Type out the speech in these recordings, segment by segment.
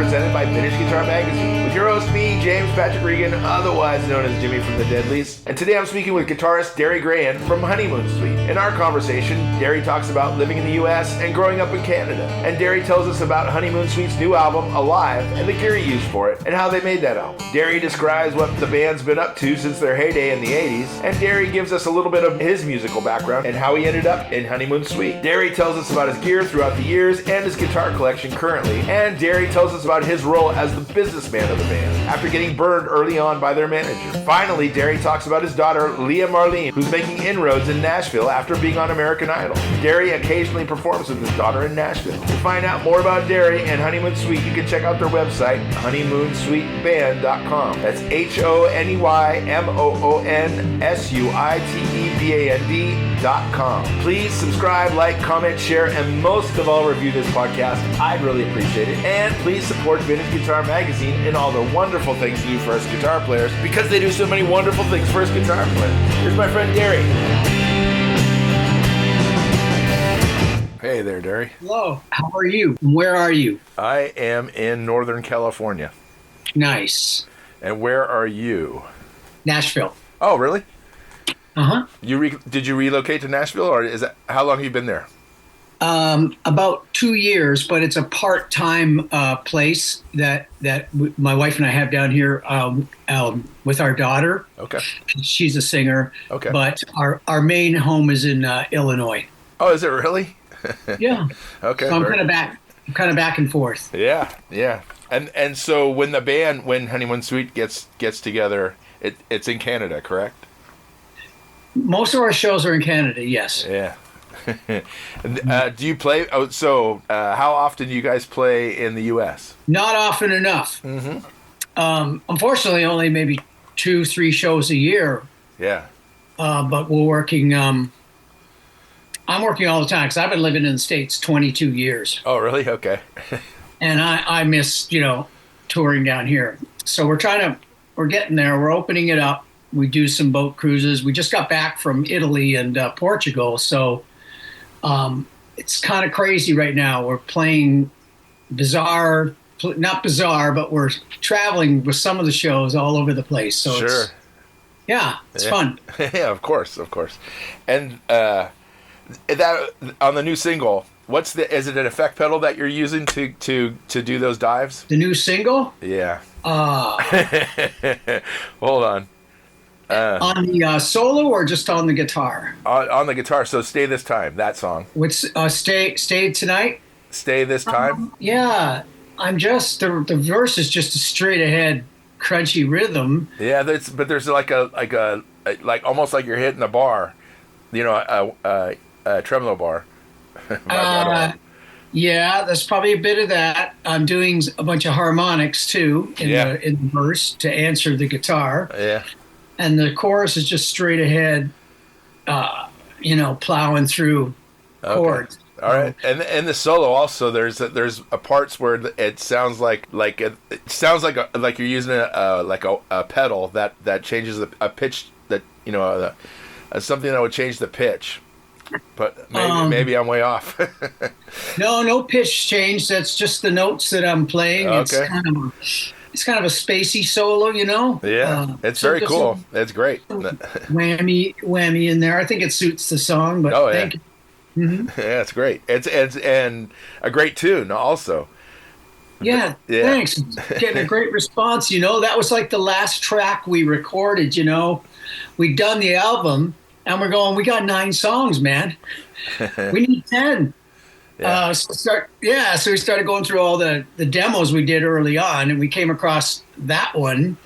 presented by Vintage Guitar Magazine, with your host, me, James Patrick Regan, otherwise known as Jimmy from the Deadlies. And today I'm speaking with guitarist Derry Grehan from Honeymoon Suite. In our conversation, Derry talks about living in the U.S. and growing up in Canada. And Derry tells us about Honeymoon Suite's new album, Alive, and the gear he used for it, and how they made that album. Derry describes what the band's been up to since their heyday in the 80s, and Derry gives us a little bit of his musical background and how he ended up in Honeymoon Suite. Derry tells us about his gear throughout the years and his guitar collection currently, and Derry tells us about his role as the businessman of the band after getting burned early on by their manager. Finally, Derry talks about his daughter, Leah Marlene, who's making inroads in Nashville after being on American Idol. Derry occasionally performs with his daughter in Nashville. To find out more about Derry and Honeymoon Suite, you can check out their website, honeymoonsuiteband.com. That's HONEYMOONSUITEBAND.com. Please subscribe, like, comment, share, and most of all, review this podcast. I'd really appreciate it. And please support Vintage Guitar Magazine and all the wonderful things they do for us guitar players, because they do so many wonderful things for us guitar players. Here's my friend Derry. Hey there, Derry. Hello. How are you? Where are you? I am in Northern California. Nice. And where are you? Nashville. Oh, really? Uh-huh. Did you relocate to Nashville, or how long have you been there? About 2 years, but it's a part-time place that my wife and I have down here with our daughter. Okay. She's a singer. Okay. But our main home is in Illinois. Oh, is it really? Yeah. Okay. So I'm kind of back and forth. Yeah. And so when Honeymoon Suite gets together, it's in Canada, correct? Most of our shows are in Canada. Yes. Yeah. Do you play? How often do you guys play in the U.S.? Not often enough. Mm-hmm. Unfortunately, only maybe 2-3 shows a year. Yeah. But we're working. I'm working all the time because I've been living in the States 22 years. Oh, really? Okay. And I miss touring down here. So we're getting there. We're opening it up. We do some boat cruises. We just got back from Italy and Portugal, so. It's kind of crazy right now. We're playing not bizarre, but we're traveling with some of the shows all over the place. So sure. It's fun. Yeah, of course. And that on the new single, is it an effect pedal that you're using to do those dives? The new single? Yeah. Hold on. On the solo or just on the guitar? On the guitar. So Stay This Time, that song. What's Stay Tonight? Stay This Time? Yeah. The verse is just a straight ahead crunchy rhythm. Yeah, but there's like almost like you're hitting a bar, a tremolo bar. Yeah, there's probably a bit of that. I'm doing a bunch of harmonics too in the verse to answer the guitar. Yeah. And the chorus is just straight ahead, plowing through chords. All right, and the solo also there's a parts where it sounds like you're using a pedal that changes a pitch that something that would change the pitch, but maybe I'm way off. No pitch change. That's just the notes that I'm playing. Okay. It's kind of a spacey solo, Yeah, it's very cool. It's great. Whammy in there. I think it suits the song. But thank you. Mm-hmm. Yeah, it's great. It's and a great tune also. Yeah, thanks. Getting a great response. That was like the last track we recorded. We'd done the album, and we're going. We got 9 songs, man. We need 10. Yeah. So we started going through all the demos we did early on, and we came across that one,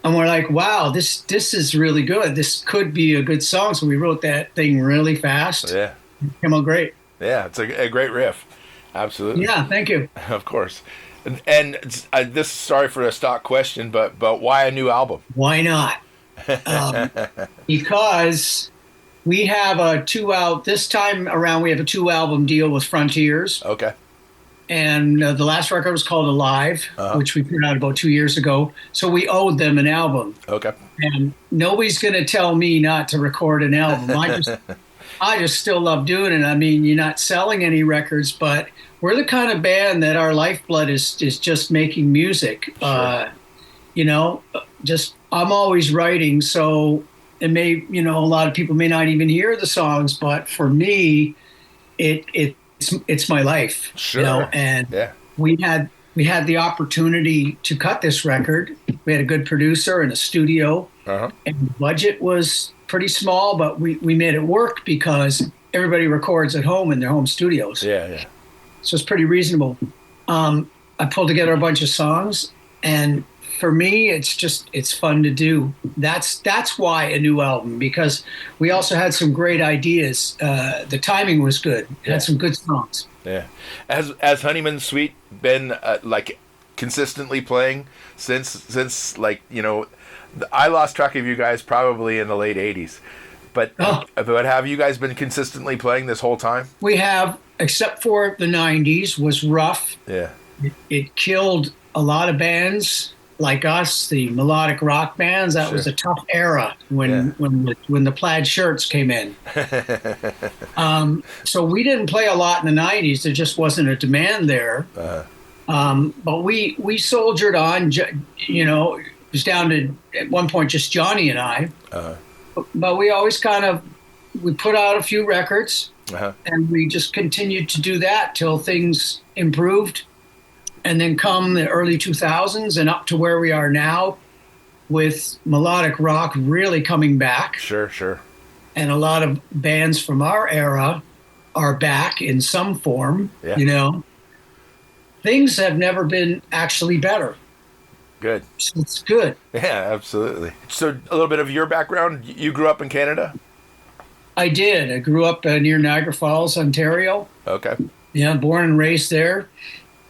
and we're like, wow, this is really good. This could be a good song. So we wrote that thing really fast. Yeah. It came out great. Yeah, it's a great riff. Absolutely. Yeah, thank you. Of course. And this, sorry for a stock question, but why a new album? Why not? Because we have this time around we have a 2-album deal with Frontiers. Okay. And the last record was called Alive, which we put out about 2 years ago. So we owed them an album. Okay. And nobody's going to tell me not to record an album. I just still love doing it. I mean, you're not selling any records, but we're the kind of band that our lifeblood is just making music. Sure. You know, just I'm always writing, so it may, a lot of people may not even hear the songs, but for me, it's my life. Sure. And Yeah. we had the opportunity to cut this record. We had a good producer and a studio, and the budget was pretty small, but we made it work because everybody records at home in their home studios. Yeah, yeah. So it's pretty reasonable. I pulled together a bunch of songs, and for me, it's fun to do. That's why a new album, because we also had some great ideas. The timing was good. It had some good songs. Yeah. Has Honeymoon Suite been like consistently playing since like, I lost track of you guys probably in the late 80s. But have you guys been consistently playing this whole time? We have, except for the 90s was rough. Yeah. It killed a lot of bands like us, the melodic rock bands. That was a tough era when the plaid shirts came in. So we didn't play a lot in the 90s. There just wasn't a demand there. But we soldiered on. It was down to, at one point, just Johnny and I. But we always we put out a few records, and we just continued to do that till things improved. And then come the early 2000s and up to where we are now, with melodic rock really coming back. Sure, sure. And a lot of bands from our era are back in some form. Yeah. Things have never been actually better. Good. So it's good. Yeah, absolutely. So a little bit of your background. You grew up in Canada? I did. I grew up near Niagara Falls, Ontario. Okay. Yeah, born and raised there.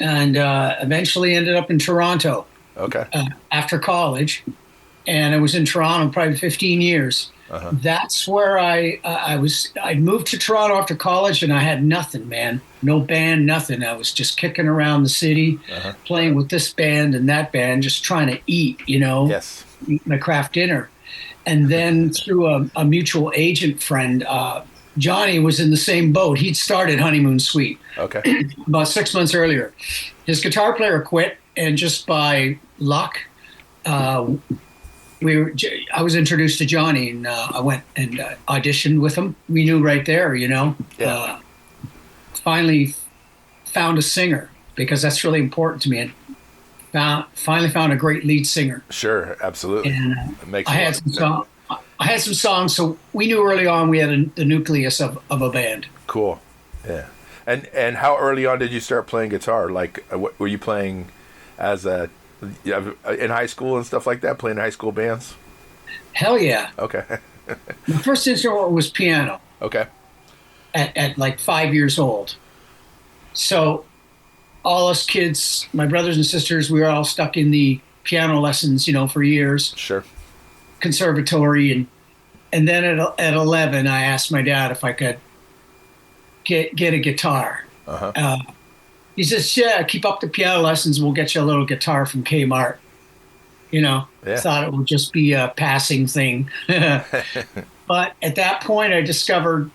And eventually ended up in Toronto. Okay. After college. And I was in Toronto probably 15 years. That's where I'd moved to Toronto after college, and I had nothing, man. No band, nothing. I was just kicking around the city, playing with this band and that band, just trying to eat, Yes. eat my craft dinner. And then through a mutual agent friend, Johnny was in the same boat. He'd started Honeymoon Suite about 6 months earlier. His guitar player quit, and just by luck, I was introduced to Johnny, and I went and auditioned with him. We knew right there, Yeah. Finally found a singer, because that's really important to me. And finally found a great lead singer. Sure, absolutely. And Makes I had some songs, so we knew early on we had the nucleus of a band. Cool. Yeah. And how early on did you start playing guitar? Like, were you playing as in high school and stuff like that, playing high school bands? Hell yeah. Okay. My first instrument was piano. Okay. At like 5 years old. So all us kids, my brothers and sisters, we were all stuck in the piano lessons, for years. Sure. Conservatory. And then at 11, I asked my dad if I could get a guitar. He says, yeah, keep up the piano lessons. We'll get you a little guitar from Kmart. Thought it would just be a passing thing. But at that point, I discovered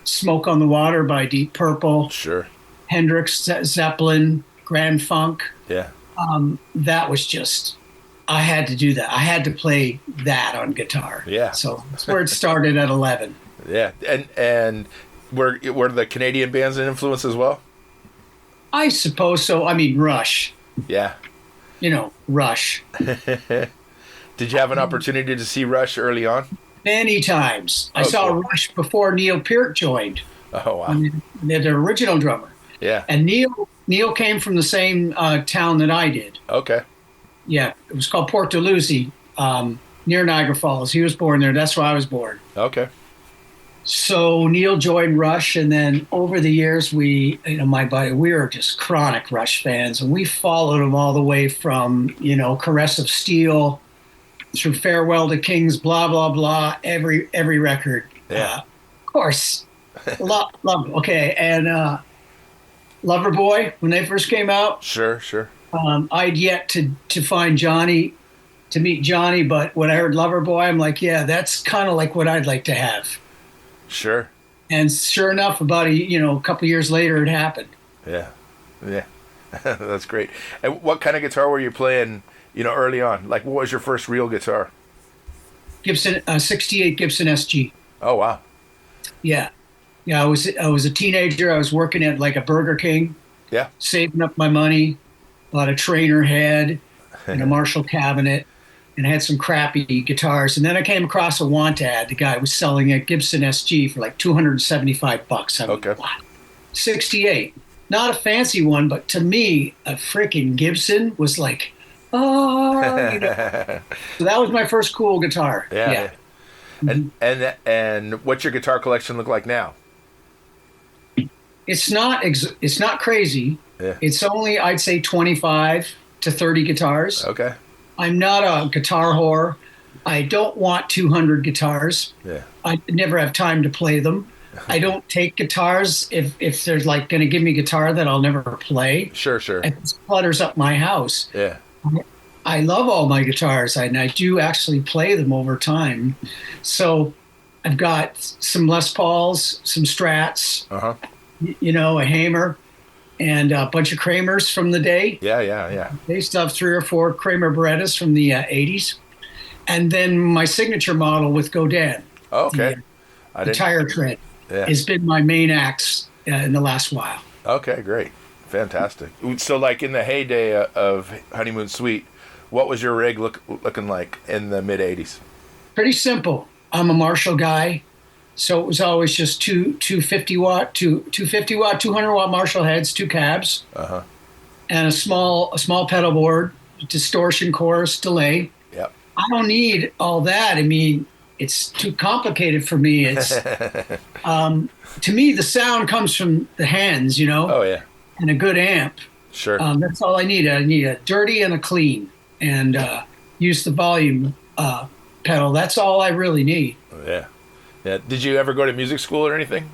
Smoke on the Water by Deep Purple. Sure. Hendrix, Zeppelin, Grand Funk. Yeah. That was just, I had to do that. I had to play that on guitar. Yeah. So that's where it started at 11. Yeah. And were the Canadian bands an influence as well? I suppose so. I mean, Rush. Yeah. Rush. Did you have an opportunity to see Rush early on? Many times. I saw cool. Rush before Neil Peart joined. Oh, wow. They're the original drummer. Yeah. And Neil came from the same town that I did. Okay. Yeah. It was called Port Dalhousie, near Niagara Falls. He was born there. That's where I was born. Okay. So Neil joined Rush, and then over the years, my buddy, we were just chronic Rush fans, and we followed him all the way from, Caress of Steel through Farewell to Kings, blah, blah, blah, every record. Yeah. Of course. Love. Okay. And Loverboy, when they first came out. Sure. I'd yet to find Johnny, to meet Johnny, but when I heard Loverboy, I'm like, yeah, that's kind of like what I'd like to have. Sure. And sure enough, about a couple of years later, it happened. Yeah. Yeah. That's great. And what kind of guitar were you playing, early on? Like, what was your first real guitar? Gibson, 68 Gibson SG. Oh, wow. Yeah. Yeah, I was a teenager. I was working at like a Burger King, Yeah. saving up my money, bought a trainer head and a Marshall cabinet, and had some crappy guitars. And then I came across a want ad. The guy was selling a Gibson SG for like $275. I mean, Okay. what? 68. Not a fancy one, but to me, a freaking Gibson was like, oh, So that was my first cool guitar. Yeah. And what's your guitar collection look like now? It's not crazy. Yeah. It's only, I'd say, 25 to 30 guitars. Okay. I'm not a guitar whore. I don't want 200 guitars. Yeah. I never have time to play them. I don't take guitars if they're like going to give me a guitar that I'll never play. Sure. It clutters up my house. Yeah. I love all my guitars, and I do actually play them over time. So I've got some Les Pauls, some Strats, Uh-huh. A Hamer, and a bunch of Kramers from the day. Yeah. They still have 3 or 4 Kramer Berettas from the 80s. And then my signature model with Godin, Oh, okay. the tire tread, Yeah. has been my main axe in the last while. Okay, great. Fantastic. So, like, in the heyday of Honeymoon Suite, what was your rig looking like in the mid-'80s? Pretty simple. I'm a Marshall guy, so it was always just 250 watt, 200 watt Marshall heads, 2 cabs, Uh-huh. and a small pedal board, distortion, chorus, delay. Yep. I don't need all that. I mean, it's too complicated for me. It's to me, the sound comes from the hands, Oh, yeah. and a good amp. Sure. That's all I need. I need a dirty and a clean, and use the volume pedal. That's all I really need. Yeah. Yeah. Did you ever go to music school or anything?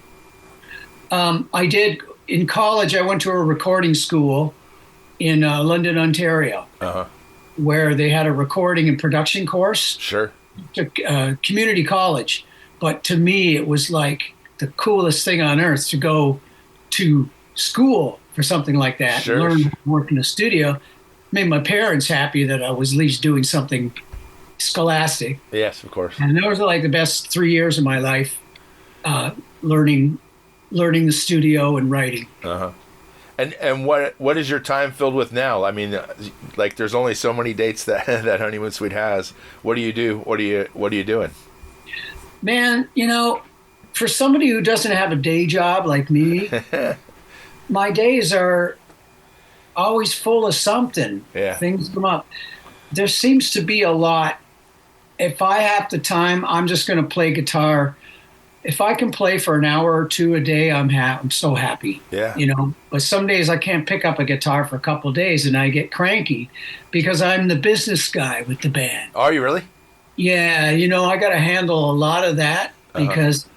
I did. In college, I went to a recording school in London, Ontario, Uh-huh. where they had a recording and production course. Sure. To community college, but to me, it was like the coolest thing on earth to go to school for something like that. Sure. And learn how to work in a studio. Made my parents happy that I was at least doing something scholastic. Yes, of course. And those are like the best 3 years of my life, learning the studio and writing. Uh-huh. And what is your time filled with now? I mean, like, there's only so many dates that that Honeymoon Suite has. What do you do? What are you doing? Man, for somebody who doesn't have a day job like me, my days are always full of something. Yeah. Things come up. There seems to be a lot. If I have the time, I'm just going to play guitar. If I can play for an hour or 2 a day, I'm so happy. Yeah. But some days I can't pick up a guitar for a couple of days, and I get cranky because I'm the business guy with the band. Are you really? Yeah, I got to handle a lot of that because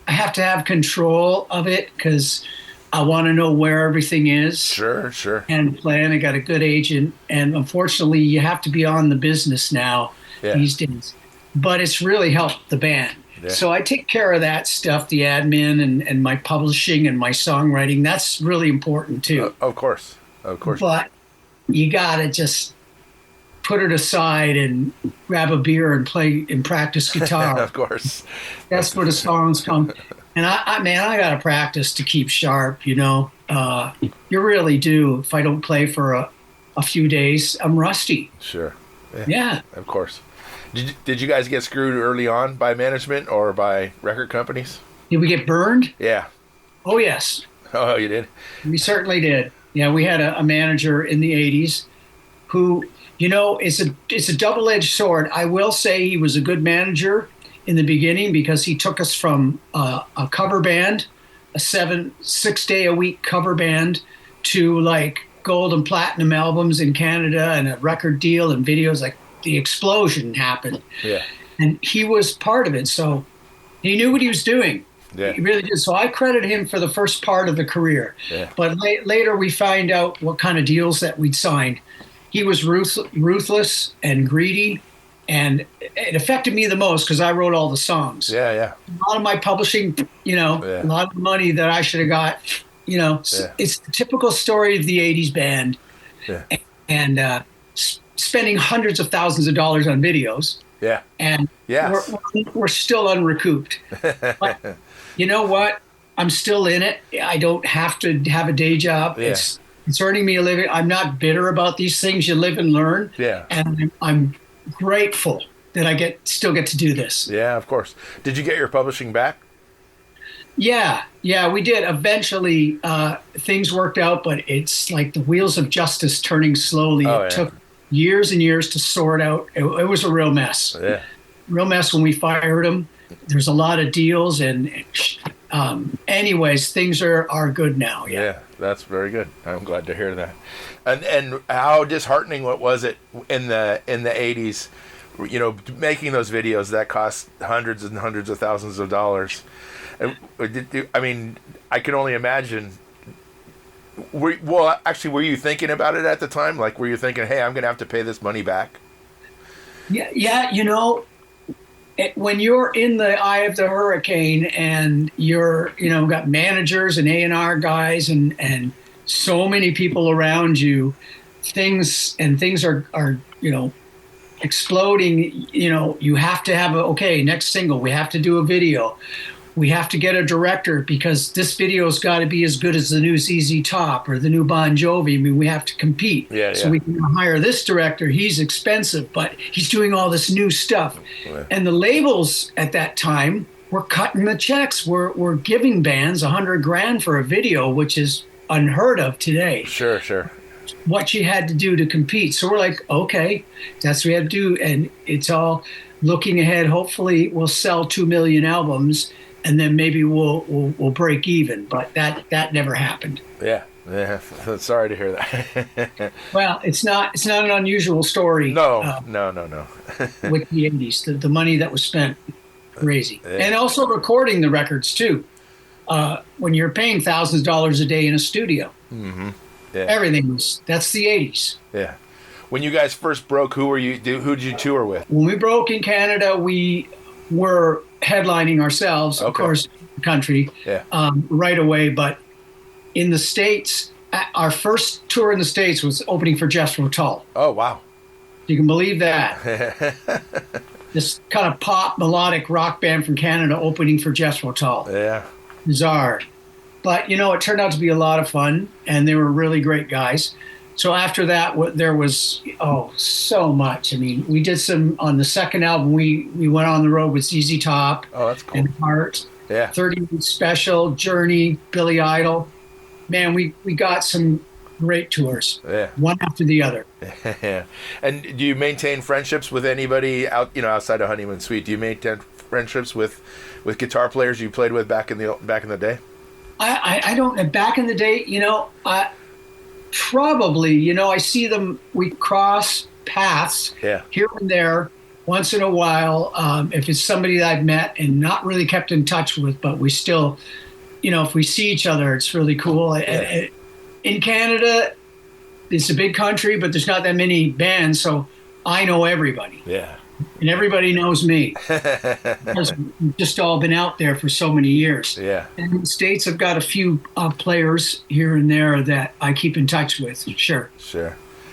I have to have control of it because I want to know where everything is. Sure. And plan. I got a good agent, and unfortunately, you have to be on the business now these days. But it's really helped the band. Yeah. So I take care of that stuff, the admin and my publishing and my songwriting. That's really important too. Of course. But you got to just put it aside and grab a beer and play and practice guitar. Of course. That's where the songs come. And I got to practice to keep sharp, You really do. If I don't play for a few days, I'm rusty. Sure. Yeah. Of course. Did you guys get screwed early on by management or by record companies? Did we get burned? Yeah. Oh, yes. Oh, you did? We certainly did. Yeah, we had a manager in the 80s who, it's a double-edged sword. I will say he was a good manager in the beginning because he took us from a cover band, a 6-day-a-week cover band, to like gold and platinum albums in Canada and a record deal and videos. Like, the explosion happened. Yeah. And he was part of it. So he knew what he was doing. Yeah. He really did. So I credit him for the first part of the career. Yeah. But later we find out what kind of deals that we'd signed. He was ruthless and greedy. And it affected me the most because I wrote all the songs. Yeah. A lot of my publishing, a lot of the money that I should have got Yeah. It's the typical story of the 80s band, Yeah. and spending hundreds of thousands of dollars on videos. Yeah. And Yes. we're still unrecouped. But you know what? I'm still in it. I don't have to have a day job. Yeah. It's earning me a living. I'm not bitter about these things. You live and learn. Yeah. And I'm grateful that I still get to do this. Yeah, of course. Did you get your publishing back? Yeah, we did. Eventually, things worked out, but it's like the wheels of justice turning slowly. Oh, It took years and years to sort out. It was a real mess. Yeah. Real mess when we fired him. There's a lot of deals, and anyways, things are good now. Yeah, that's very good. I'm glad to hear that. And how disheartening what was it in the 80s? Making those videos that cost hundreds and hundreds of thousands of dollars. I mean, I can only imagine. Were you thinking about it at the time? Like, were you thinking, hey, I'm going to have to pay this money back? Yeah. When you're in the eye of the hurricane and you're, got managers and A&R guys and so many people around you, things are exploding. You have to have next single. We have to do a video. We have to get a director because this video's got to be as good as the new ZZ Top or the new Bon Jovi. I mean, we have to compete. So we can hire this director. He's expensive, but he's doing all this new stuff. Yeah. And the labels at that time were cutting the checks. We're giving bands $100,000 for a video, which is unheard of today. Sure. What you had to do to compete. So we're like, okay, that's what we had to do. And it's all looking ahead. Hopefully we'll sell 2 million albums. And then maybe we'll break even, but that never happened. Yeah. Sorry to hear that. Well, it's not an unusual story. No. With the 80s, the money that was spent, crazy, Yeah. and also recording the records too. When you're paying thousands of dollars a day in a studio, Yeah. That's the 80s. Yeah. When you guys first broke, who did you tour with? When we broke in Canada, we were headlining ourselves, of course, country, right away. But in the States, our first tour in the States was opening for Jethro Tull. Oh, wow. You can believe that. This kind of pop melodic rock band from Canada opening for Jethro Tull. Yeah. Bizarre. But, it turned out to be a lot of fun, and they were really great guys. So after that, there was, so much. I mean, we did some, on the second album, we went on the road with ZZ Top. Oh, that's cool. And Heart. Yeah. 30 Special, Journey, Billy Idol. Man, we got some great tours. Yeah. One after the other. Yeah. And do you maintain friendships with anybody outside of Honeymoon Suite? Do you maintain friendships with guitar players you played with back in the day? I don't. Back in the day, probably, I see them, we cross paths here and there once in a while. If it's somebody that I've met and not really kept in touch with, but we still, if we see each other, it's really cool. Yeah. In Canada, it's a big country, but there's not that many bands, so I know everybody. Yeah. And everybody knows me. Because we've just all been out there for so many years. Yeah. And in the States, I've got a few players here and there that I keep in touch with. Sure.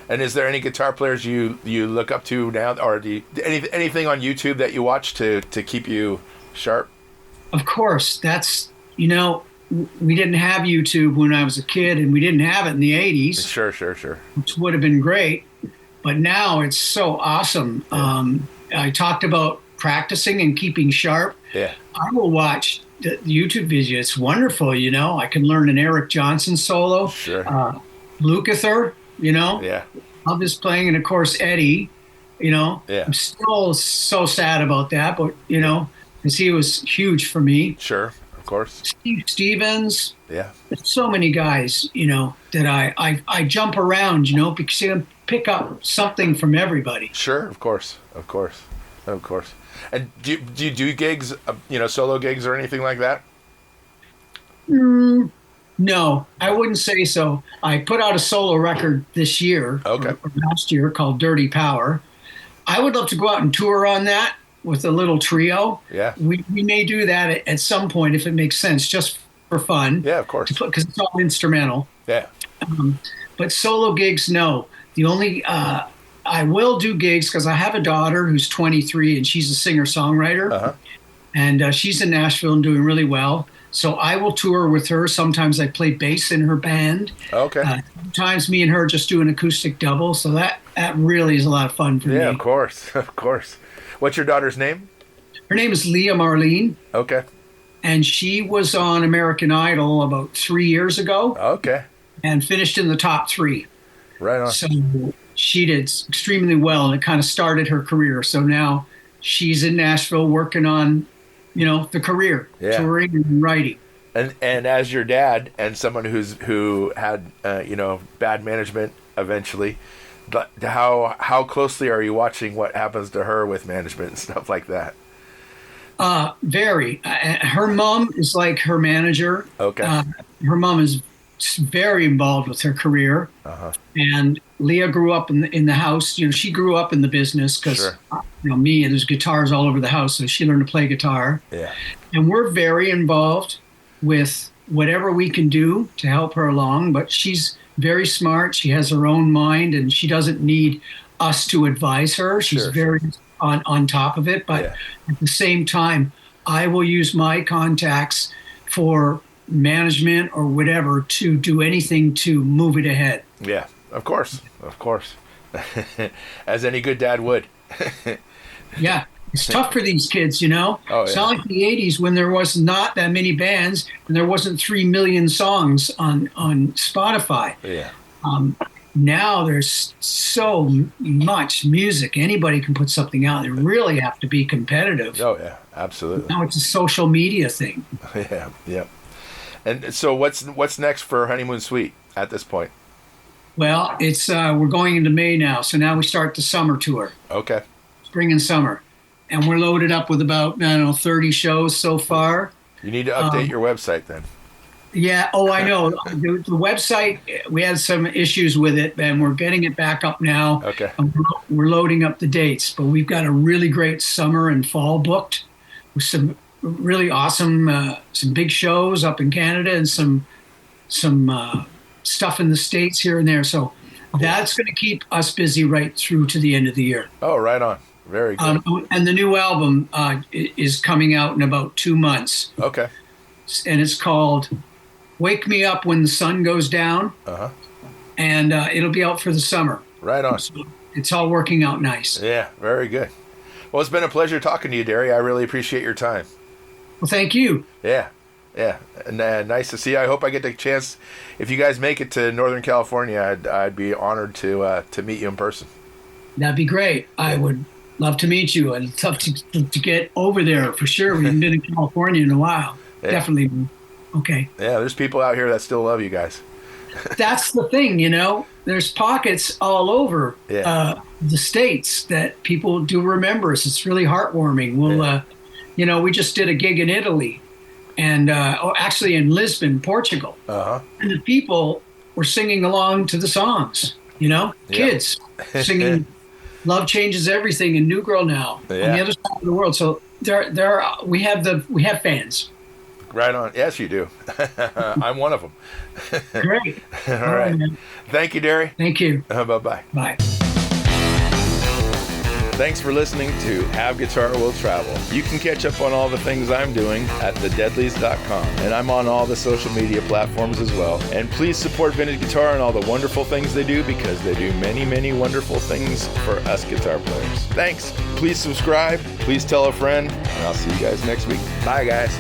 And is there any guitar players you look up to now, or anything on YouTube that you watch to keep you sharp? Of course. That's, we didn't have YouTube when I was a kid, and we didn't have it in the 80s. Sure. Which would have been great. But now it's so awesome. Yeah. I talked about practicing and keeping sharp. Yeah. I will watch the YouTube video. It's wonderful, I can learn an Eric Johnson solo. Sure. Lukather, Yeah. love his playing, and of course Eddie, Yeah. I'm still so sad about that, but because he was huge for me. Sure, of course. Steve Stevens. Yeah. There's so many guys, that I jump around, because you pick up something from everybody. Sure, of course. And do you do gigs, solo gigs or anything like that? No, I wouldn't say so. I put out a solo record this year, or last year, called Dirty Power. I would love to go out and tour on that with a little trio. Yeah. We may do that at some point if it makes sense, just for fun. Yeah, of course. Because it's all instrumental. Yeah. But solo gigs, no. The only I will do gigs because I have a daughter who's 23 and she's a singer-songwriter. Uh-huh. And she's in Nashville and doing really well. So I will tour with her. Sometimes I play bass in her band. Okay. Sometimes me and her just do an acoustic double. So that really is a lot of fun for me. Yeah, of course. Of course. What's your daughter's name? Her name is Leah Marlene. Okay. And she was on American Idol about 3 years ago. Okay. And finished in the top 3. Right on. So she did extremely well, and it kind of started her career. So now she's in Nashville working on, the career, touring and writing. And as your dad and someone who had bad management eventually, but how closely are you watching what happens to her with management and stuff like that? Very. Her mom is like her manager. Okay. Her mom is very involved with her career. Uh-huh. And Leah grew up in the house. She grew up in the business because, Sure. Me, and there's guitars all over the house. So she learned to play guitar. Yeah. And we're very involved with whatever we can do to help her along. But she's very smart. She has her own mind, and she doesn't need us to advise her. She's Sure. very on top of it. But at the same time, I will use my contacts for management or whatever to do anything to move it ahead. Yeah, of course. As any good dad would. Yeah, it's tough for these kids, Oh, yeah. It's not like the 80s when there was not that many bands and there wasn't 3 million songs on Spotify. Yeah. Now there's so much music. Anybody can put something out. They really have to be competitive. Oh, yeah, absolutely. Now it's a social media thing. Yeah. And so what's next for Honeymoon Suite at this point? Well, it's we're going into May now, so now we start the summer tour. Okay. Spring and summer. And we're loaded up with about, 30 shows so far. You need to update your website then. Yeah. Oh, I know. The website, we had some issues with it, and we're getting it back up now. Okay. And we're loading up the dates, but we've got a really great summer and fall booked with some really awesome, some big shows up in Canada and some stuff in the States here and there. So that's going to keep us busy right through to the end of the year. Oh, right on. Very good. And the new album is coming out in about 2 months. Okay. And it's called Wake Me Up When the Sun Goes Down. Uh-huh. And it'll be out for the summer. Right on. So it's all working out nice. Yeah, very good. Well, it's been a pleasure talking to you, Derry. I really appreciate your time. Well, thank you. Yeah. And nice to see you. I hope I get the chance. If you guys make it to Northern California, I'd be honored to meet you in person. That'd be great. I would love to meet you. I'd love to get over there for sure. We haven't been in California in a while. Yeah. Definitely. Okay. Yeah, there's people out here that still love you guys. That's the thing, There's pockets all over the States that people do remember us. It's really heartwarming. We'll, we just did a gig in Italy and actually in Lisbon, Portugal. Uh-huh. And the people were singing along to the songs, kids singing Love Changes Everything and New Girl Now on the other side of the world. So we have fans. Right on. Yes, you do. I'm one of them. Great. All right. Thank you, Derry. Thank you. Bye-bye. Bye. Thanks for listening to Have Guitar Will Travel. You can catch up on all the things I'm doing at thedeadlies.com. And I'm on all the social media platforms as well. And please support Vintage Guitar and all the wonderful things they do, because they do many, many wonderful things for us guitar players. Thanks. Please subscribe. Please tell a friend. And I'll see you guys next week. Bye, guys.